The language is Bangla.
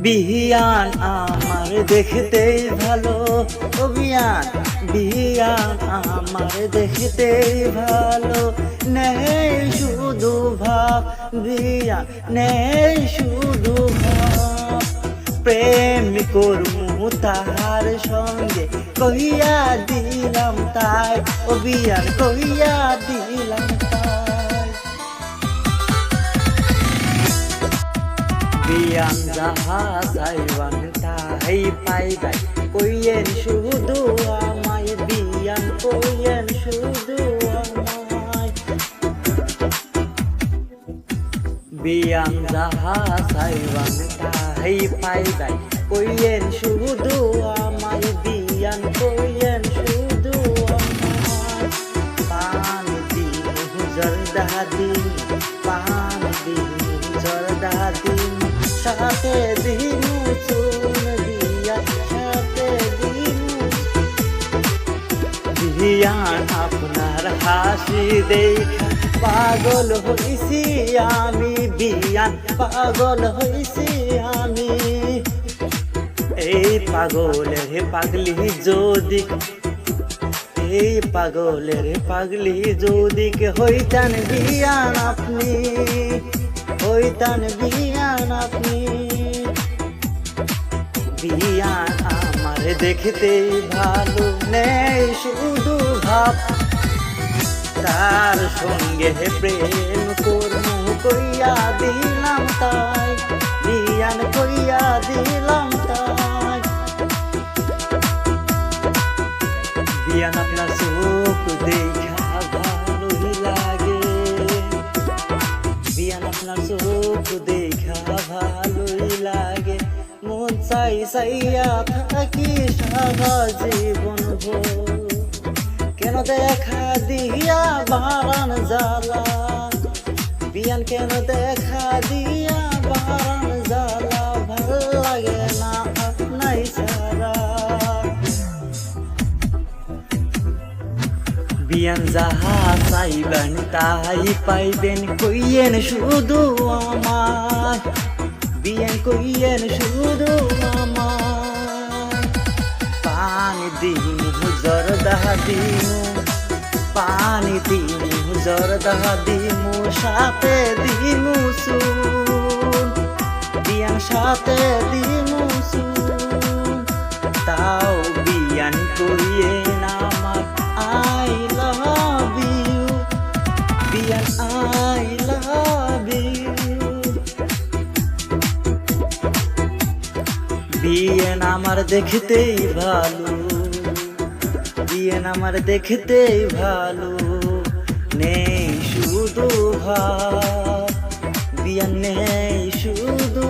বিয়ান আমার দেখতে ভালো, ও বিয়ান বিয়ান আমার দেখতে ভালো, নেই শুধু ভাব বিয়ান নেই শুধু ভাব, প্রেম করমু তাহার সঙ্গে কহিয়া দিলাম তাই, ও বিয়ান কহিয়া দিলাম তাই। বিয়ান যাহা চাইবান তাই পাইবাই, কইয়েন শুধু আমায় বিয়ান কইয়েন শুধু আমায়। বিয়ান যাহা চাইবান তাই পাইবাই, কইয়েন শুধু আমায় বিয়ান কইয়েন শুধু আমায়। পান দিন জর্দা দিন, পান দিন জর্দা দিন, সাথে দিন চুন দিয়া সাথে দিন। বিয়ান আপনার হাসি দেখা পাগল হইছি আমি, বিয়ান পাগল হইছি আমি। এই পাগলের পাগলি যদি, এই পাগলের পাগলি যদি হইতান বিয়ান আপনি, হইতান বিয়ান আপনি। বিয়ান আমার দেখতে ভালো, নেই শুধু ভাব, তার সঙ্গে প্রেম করমু কইয়া দিলাম তাই, বিয়ান কইয়া দিলাম তাই। বিয়ান আপনার চোখ দেখা ভালোই লাগে, বিয়ান আপনার চোখ দেখা ভালোই লাগে, মন চাই চাইয়া থাকি সারা জীবন ভোর। কেন দেখা দিয়া বারান জ্বালা বিয়ান, কেন দেখা দিয়া বারান জ্বালা, ভাল লাগে না আপনাই ছাড়া। বিয়ান যাহা চাইবেন তাই পাইবেন, কইয়েন শুধু আমায় বিয়ান কইয়েন শুধু আমায়। পানি দিন জর্দা দিমু, পানি দিন জর্দা দিমু, সাথে দিমু চুন বিয়ান সাথে দিমু চুন। তাও বিয়ান কইয়েন আমার I love you, Beant I love you. বিয়ান আমার দেখতেই ভালো, বিয়ান আমার দেখতেই ভালো, নেই শুধু ভাব বিয়ান নেই শুধু